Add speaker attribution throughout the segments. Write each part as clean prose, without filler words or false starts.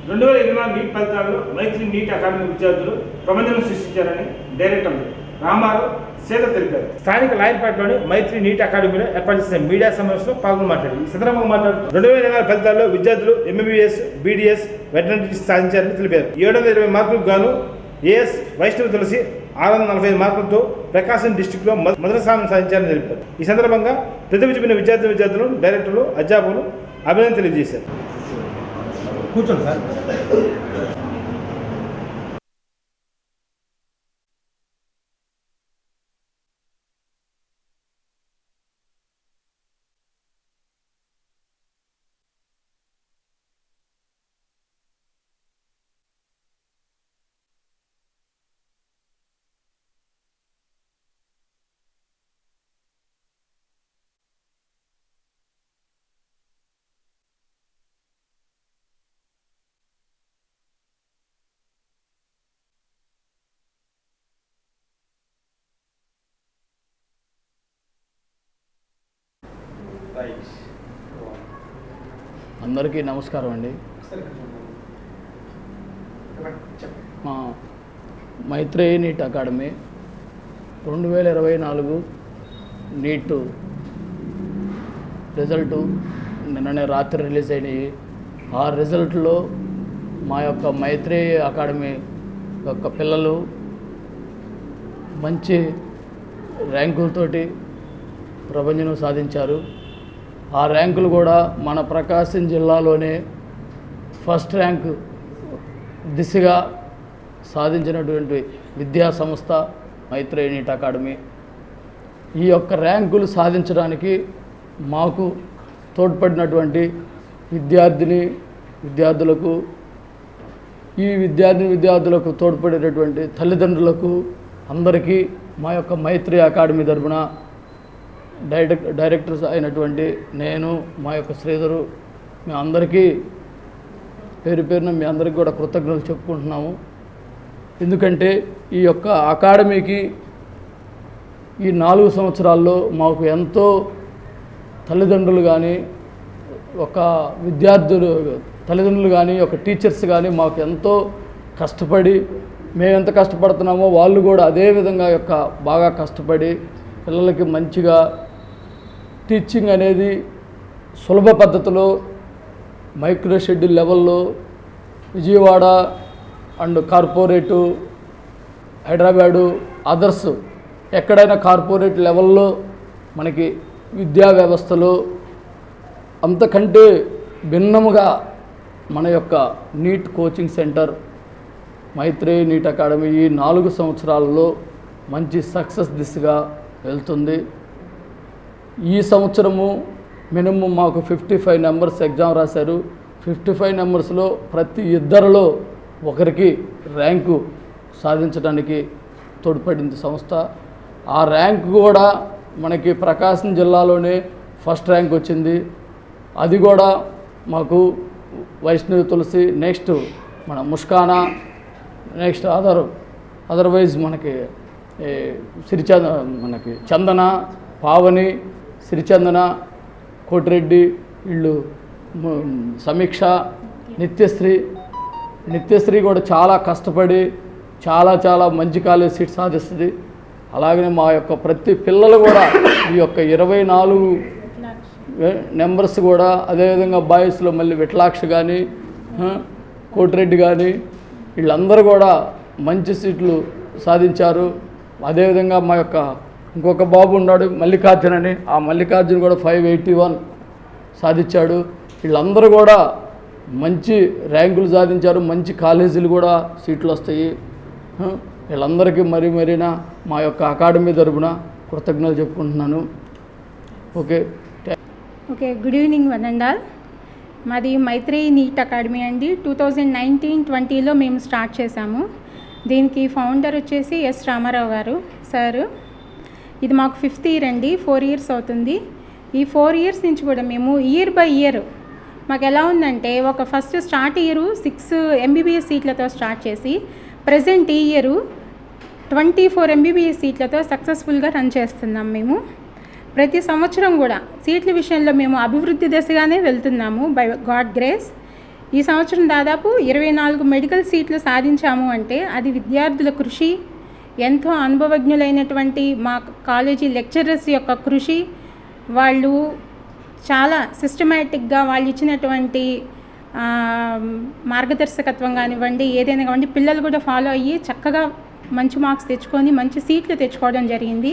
Speaker 1: 2024 neat ఫలితాల్లో మైత్రి NEET academy విద్యార్థులు ప్రపంచం సృష్టించారని డైరెక్టర్ రామారావు సేద తెలిపారు. స్థానిక లాయర్పేటలోని మైత్రి నీట్ అకాడమీలో ఏర్పాటు చేసిన మీడియా సమావేశంలో పాల్గొని మాట్లాడారు. ఈ సందర్భంగా మాట్లాడుతూ 2024 ఫలితాల్లో విద్యార్థులు MBBS, BDS, వెటర్నరీ సాధించారని తెలిపారు. 720 మార్కులకు గాను AS వైష్ణవి తులసి 645 మార్కులతో ప్రకాశం డిస్టిక్లో మొదటి స్థానం సాధించారని తెలిపారు. ఈ సందర్భంగా ప్రతిభ చూపిన విద్యార్థులు, డైరెక్టర్లు, అధ్యాపకులు అభినందన తెలియజేశారు. కూర్చోండి సార్.
Speaker 2: అందరికీ నమస్కారం అండి. మా మైత్రి నీట్ అకాడమీ 2024 నీట్ రిజల్టు నిన్ననే రాత్రి రిలీజ్ అయినాయి. ఆ రిజల్ట్లో మా యొక్క మైత్రి అకాడమీ యొక్క పిల్లలు మంచి ర్యాంకులతోటి ప్రపంచం సాధించారు. ఆ ర్యాంకులు కూడా మన ప్రకాశం జిల్లాలోనే ఫస్ట్ ర్యాంకు దిశగా సాధించినటువంటి విద్యా సంస్థ మైత్రి నీట్ అకాడమీ. ఈ యొక్క ర్యాంకులు సాధించడానికి మాకు తోడ్పడినటువంటి విద్యార్థులకు ఈ విద్యార్థులకు తోడ్పడేటటువంటి తల్లిదండ్రులకు అందరికీ మా యొక్క మైత్రి అకాడమీ తరపున డైరెక్టర్స్ అయినటువంటి నేను, మా యొక్క శ్రీధరు, మీ అందరికీ పేరున మీ అందరికీ కూడా కృతజ్ఞతలు చెప్పుకుంటున్నాము. ఎందుకంటే ఈ యొక్క అకాడమీకి ఈ 4 సంవత్సరాల్లో మాకు ఎంతో తల్లిదండ్రులు కానీ, ఒక తల్లిదండ్రులు కానీ, ఒక టీచర్స్ కానీ మాకు ఎంతో కష్టపడి, మేము ఎంత కష్టపడుతున్నామో వాళ్ళు కూడా అదే విధంగా బాగా కష్టపడి పిల్లలకి మంచిగా టీచింగ్ అనేది సులభ పద్ధతిలో మైక్రో షెడ్యూల్ లెవెల్లో Vijayawada and corporate Hyderabad others ఎక్కడైనా కార్పొరేట్ లెవెల్లో మనకి విద్యా వ్యవస్థలో అంతకంటే భిన్నముగా మన యొక్క నీట్ కోచింగ్ సెంటర్ మైత్రి నీట్ అకాడమీ ఈ 4 సంవత్సరాలలో మంచి సక్సెస్ దిశగా వెళ్తుంది. ఈ సంవత్సరము మినిమం మాకు 55 నెంబర్స్ ఎగ్జామ్ రాశారు. 55 నెంబర్స్లో ప్రతి ఇద్దరిలో ఒకరికి ర్యాంకు సాధించడానికి తోడ్పడింది సంస్థ. ఆ ర్యాంకు కూడా మనకి ప్రకాశం జిల్లాలోనే ఫస్ట్ ర్యాంక్ వచ్చింది. అది కూడా మాకు వైష్ణవి తులసి, నెక్స్ట్ మన ముష్కానా, నెక్స్ట్ అదర్వైజ్ మనకి మనకి చందన, పావని, సిరిచందన, కోటిరెడ్డి, వీళ్ళు సమీక్ష, నిత్యశ్రీ కూడా చాలా కష్టపడి చాలా మంచి కాలేజ్ సీట్ సాధిస్తుంది. అలాగనే మా యొక్క ప్రతి పిల్లలు కూడా ఈ యొక్క 24 నెంబర్స్ కూడా అదేవిధంగా బాయ్స్లో మళ్ళీ విట్లాక్ష కానీ, కోటిరెడ్డి కానీ వీళ్ళందరూ కూడా మంచి సీట్లు సాధించారు. అదేవిధంగా మా యొక్క ఇంకొక బాబు ఉన్నాడు మల్లికార్జున్ అని, ఆ మల్లికార్జున్ కూడా 581 సాధించాడు. వీళ్ళందరూ కూడా మంచి ర్యాంకులు సాధించారు. మంచి కాలేజీలు కూడా సీట్లు వస్తాయి. వీళ్ళందరికీ మరీనా మా యొక్క అకాడమీ తరపున కృతజ్ఞతలు చెప్పుకుంటున్నాను. Okay,
Speaker 3: good evening one and all. మాది మైత్రి నీట్ అకాడమీ అండి. 2019-20లో మేము స్టార్ట్ చేశాము. దీనికి ఫౌండర్ వచ్చేసి ఎస్ రామారావు గారు సారు. ఇది మాకు 5th ఇయర్ అండి, 4 years అవుతుంది. ఈ 4 years నుంచి కూడా మేము ఇయర్ బై ఇయర్ మాకు ఎలా ఉందంటే, ఒక ఫస్ట్ స్టార్ట్ ఇయరు 6 MBBS సీట్లతో స్టార్ట్ చేసి ప్రజెంట్ ఈ ఇయరు 24 MBBS సీట్లతో సక్సెస్ఫుల్గా రన్ చేస్తున్నాం. మేము ప్రతి సంవత్సరం కూడా సీట్ల విషయంలో మేము అభివృద్ధి దశగానే వెళ్తున్నాము బై గాడ్ గ్రేస్. ఈ సంవత్సరం దాదాపు 24 మెడికల్ సీట్లు సాధించాము అంటే అది విద్యార్థుల కృషి, ఎంతో అనుభవజ్ఞులైనటువంటి మా కాలేజీ లెక్చరర్స్ యొక్క కృషి. వాళ్ళు చాలా సిస్టమేటిక్గా వాళ్ళు ఇచ్చినటువంటి మార్గదర్శకత్వం కానివ్వండి, ఏదైనా కానివ్వండి, పిల్లలు కూడా ఫాలో అయ్యి చక్కగా మంచి మార్క్స్ తెచ్చుకొని మంచి సీట్లు తెచ్చుకోవడం జరిగింది.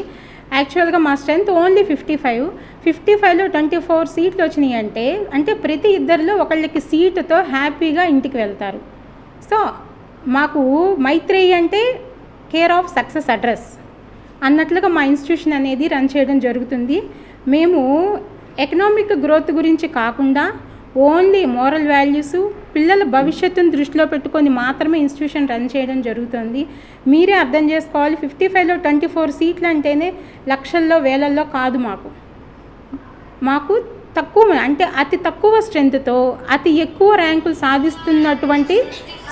Speaker 3: యాక్చువల్గా మా స్ట్రెంత్ ఓన్లీ 55లో 24 సీట్లు వచ్చినాయి అంటే ప్రతి ఇద్దరిలో ఒకళ్ళకి సీటుతో హ్యాపీగా ఇంటికి వెళ్తారు. సో మాకు మైత్రేయి అంటే కేర్ ఆఫ్ సక్సెస్ అడ్రస్ అన్నట్లుగా మా ఇన్స్టిట్యూషన్ అనేది రన్ చేయడం జరుగుతుంది. మేము ఎకనామిక్ గ్రోత్ గురించి కాకుండా ఓన్లీ మోరల్ వాల్యూస్, పిల్లల భవిష్యత్తును దృష్టిలో పెట్టుకొని మాత్రమే ఇన్స్టిట్యూషన్ రన్ చేయడం జరుగుతుంది. మీరే అర్థం చేసుకోవాలి, 55లో 24 సీట్లు అంటేనే లక్షల్లో వేలల్లో కాదు. మాకు తక్కువ అంటే అతి తక్కువ స్ట్రెంత్తో అతి ఎక్కువ ర్యాంకులు సాధిస్తున్నటువంటి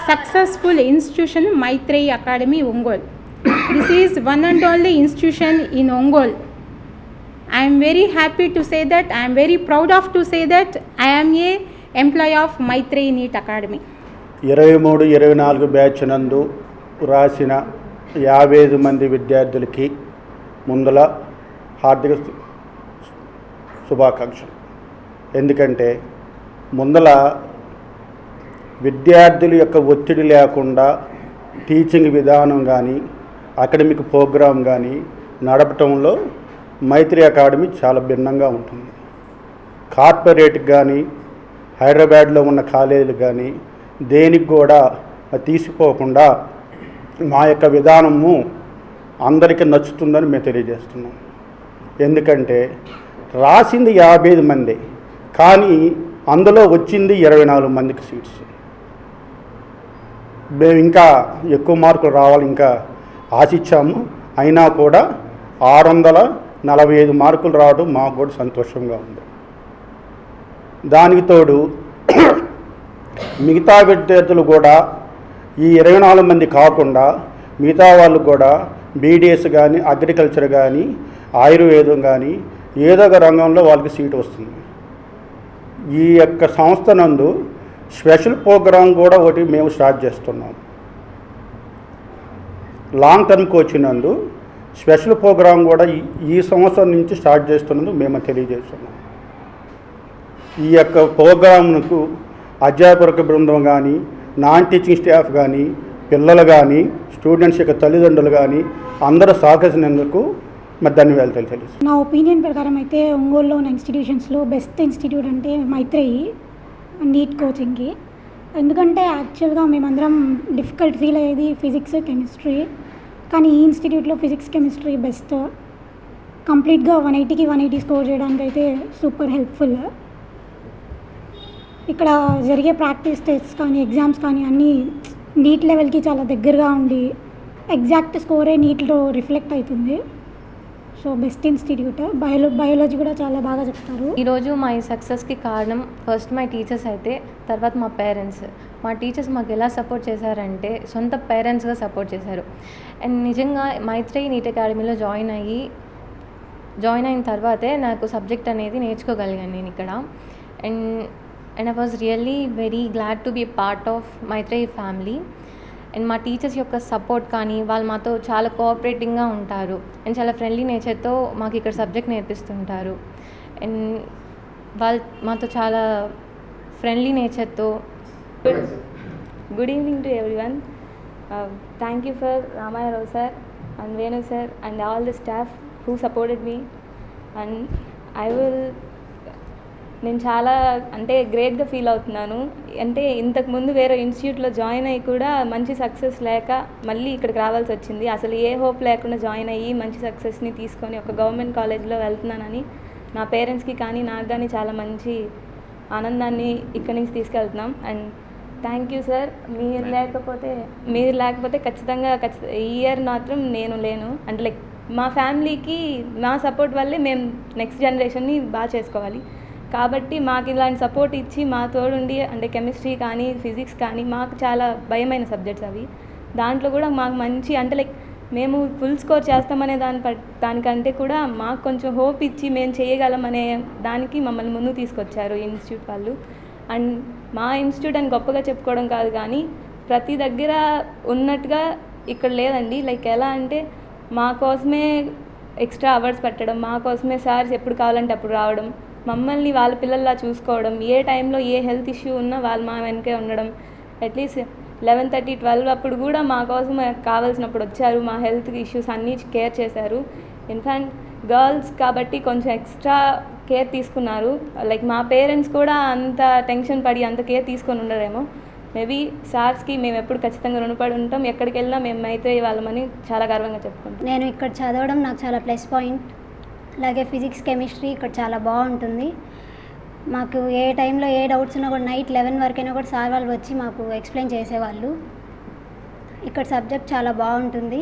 Speaker 3: successful institution Maitreyi academy Ongole. This is one and only institution in Ongole. I am very happy to say that, I am very proud of to say that I am a employee of Maitreyi NEET Academy.
Speaker 4: 23-24 batch నందు రాసిన 55 మంది విద్యార్థులకి ముందల హార్దిక శుభాకాంక్షలు. ఎందుకంటే ముందల విద్యార్థుల యొక్క ఒత్తిడి లేకుండా టీచింగ్ విధానం కానీ అకాడమిక్ ప్రోగ్రాం కానీ నడపటంలో మైత్రేయి అకాడమీ చాలా భిన్నంగా ఉంటుంది. కార్పొరేట్కి కానీ హైదరాబాద్లో ఉన్న కాలేజీలు కానీ దేనికి కూడా తీసిపోకుండా మా యొక్క విధానము అందరికీ నచ్చుతుందని మేము తెలియజేస్తున్నాం. ఎందుకంటే రాసింది 55 మంది, కానీ అందులో వచ్చింది 24 మందికి సీట్స్. మేము ఇంకా ఎక్కువ మార్కులు రావాలి ఇంకా ఆశించాము. అయినా కూడా 645 మార్కులు రావడం మాకు కూడా సంతోషంగా ఉంది. దానికి తోడు మిగతా విద్యార్థులు కూడా ఈ 24 మంది కాకుండా మిగతా వాళ్ళు కూడా బీడీఎస్ కానీ అగ్రికల్చర్ కానీ ఆయుర్వేదం కానీ ఏదో ఒక రంగంలో వాళ్ళకి సీటు వస్తుంది. ఈ యొక్క సంస్థ నందు స్పెషల్ ప్రోగ్రాం కూడా ఒకటి మేము స్టార్ట్ చేస్తున్నాం. లాంగ్ టర్మ్ కోచింగ్ నందు స్పెషల్ ప్రోగ్రాం కూడా ఈ సంవత్సరం నుంచి స్టార్ట్ చేస్తున్నందుకు మేము తెలియజేస్తున్నాం. ఈ యొక్క ప్రోగ్రాంకు అధ్యాపక బృందం కానీ, నాన్ టీచింగ్ స్టాఫ్ కానీ, పిల్లలు కానీ, స్టూడెంట్స్ యొక్క తల్లిదండ్రులు కానీ అందరూ సహకరించినందుకు మరి ధన్యవాదాలు తెలుసు.
Speaker 5: నా ఒపీనియన్ ప్రకారం అయితే ఒంగోలులో ఉన్న ఇన్స్టిట్యూషన్స్లో బెస్ట్ ఇన్స్టిట్యూట్ అంటే మైత్రేయి నీట్ కోచింగ్కి. ఎందుకంటే యాక్చువల్గా మేమందరం డిఫికల్ట్ ఫీల్ అయ్యేది ఫిజిక్స్, కెమిస్ట్రీ. కానీ ఈ ఇన్స్టిట్యూట్లో ఫిజిక్స్, కెమిస్ట్రీ బెస్ట్. కంప్లీట్గా 180కి 180 స్కోర్ చేయడానికి అయితే సూపర్ హెల్ప్ఫుల్. ఇక్కడ జరిగే ప్రాక్టీస్ టెస్ట్స్ కానీ ఎగ్జామ్స్ కానీ అన్నీ నీట్ లెవెల్కి చాలా దగ్గరగా ఉండి ఎగ్జాక్ట్ స్కోరే నీట్లో రిఫ్లెక్ట్ అవుతుంది. So best institute. బయాలజీ కూడా చాలా బాగా చెప్తారు.
Speaker 6: ఈరోజు మా ఈ సక్సెస్కి కారణం ఫస్ట్ మై టీచర్స్ అయితే, తర్వాత మా పేరెంట్స్. మా టీచర్స్ మాకు ఎలా సపోర్ట్ చేశారంటే సొంత పేరెంట్స్గా సపోర్ట్ చేశారు. అండ్ నిజంగా మైత్రేయి నీట్ అకాడమీలో జాయిన్ అయిన తర్వాతే నాకు సబ్జెక్ట్ అనేది నేర్చుకోగలిగాను నేను ఇక్కడ. And I was really very glad to be part of Maitreyi family. And మా టీచర్స్ యొక్క సపోర్ట్ కానీ వాళ్ళు మాతో చాలా కోఆపరేటింగ్గా ఉంటారు అండ్ చాలా ఫ్రెండ్లీ నేచర్తో మాకు ఇక్కడ సబ్జెక్ట్ నేర్పిస్తుంటారు. అండ్ వాళ్ళు మాతో చాలా friendly నేచర్తో.
Speaker 7: Good evening to everyone. Thank you for Ramaya Rao sir and Venu sir and all the staff who supported me. And నేను చాలా అంటే గ్రేట్గా ఫీల్ అవుతున్నాను. అంటే ఇంతకుముందు వేరే ఇన్స్టిట్యూట్లో జాయిన్ అయ్యి కూడా మంచి సక్సెస్ లేక మళ్ళీ ఇక్కడికి రావాల్సి వచ్చింది. అసలు ఏ హోప్ లేకుండా జాయిన్ అయ్యి మంచి సక్సెస్ని తీసుకొని ఒక గవర్నమెంట్ కాలేజ్లో వెళ్తున్నానని నా పేరెంట్స్కి కానీ నాకు కానీ చాలా మంచి ఆనందాన్ని ఇక్కడి నుంచి తీసుకెళ్తున్నాం. And thank you sir. మీరు లేకపోతే ఖచ్చితంగా ఈ ఇయర్ మాత్రం నేను లేను. అంటే లైక్ మా ఫ్యామిలీకి మా సపోర్ట్ వల్లే మేము నెక్స్ట్ జనరేషన్ని బాగా చేసుకోవాలి. కాబట్టి మాకు ఇలాంటి సపోర్ట్ ఇచ్చి మా తోడుండి అంటే కెమిస్ట్రీ కానీ ఫిజిక్స్ కానీ మాకు చాలా భయమైన సబ్జెక్ట్స్ అవి. దాంట్లో కూడా మాకు మంచి అంటే లైక్ మేము ఫుల్ స్కోర్ చేస్తామనే దానికంటే కూడా మాకు కొంచెం హోప్ ఇచ్చి మేము చేయగలం అనే దానికి మమ్మల్ని ముందుకు తీసుకొచ్చారు ఇన్స్టిట్యూట్ వాళ్ళు. అండ్ మా ఇన్స్టిట్యూట్ అని గొప్పగా చెప్పుకోవడం కాదు, కానీ ప్రతి దగ్గర ఉన్నట్టుగా ఇక్కడ లేదండి. లైక్ ఎలా అంటే మా కోసమే ఎక్స్ట్రా అవర్స్ పెట్టడం, మా కోసమే సార్స్ ఎప్పుడు కావాలంటే అప్పుడు రావడం, మమ్మల్ని వాళ్ళ పిల్లల్లా చూసుకోవడం, ఏ టైంలో ఏ హెల్త్ ఇష్యూ ఉన్నా వాళ్ళు మా వెనకే ఉండడం. అట్లీస్ట్ 11:30, 12 అప్పుడు కూడా మా కోసం కావాల్సినప్పుడు వచ్చారు, మా హెల్త్ ఇష్యూస్ అన్నీ కేర్ చేశారు. ఇన్ఫ్యాక్ట్ గర్ల్స్ కాబట్టి కొంచెం ఎక్స్ట్రా కేర్ తీసుకున్నారు. లైక్ మా పేరెంట్స్ కూడా అంత టెన్షన్ పడి అంత కేర్ తీసుకొని ఉండరేమో. మేబీ సార్స్కి మేము ఎప్పుడు ఖచ్చితంగా రుణపడి ఉంటాం. ఎక్కడికి వెళ్ళినా మేము మైత్రేయి వాళ్ళమని చాలా గర్వంగా చెప్పుకుంటాం.
Speaker 8: నేను ఇక్కడ చదవడం నాకు చాలా ప్లస్ పాయింట్. అలాగే ఫిజిక్స్, కెమిస్ట్రీ ఇక్కడ చాలా బాగుంటుంది. మాకు ఏ టైంలో ఏ డౌట్స్ ఉన్నా కూడా నైట్ 11 వరకైనా కూడా సార్ వాళ్ళు వచ్చి మాకు ఎక్స్ప్లెయిన్ చేసేవాళ్ళు. ఇక్కడ సబ్జెక్ట్ చాలా బాగుంటుంది.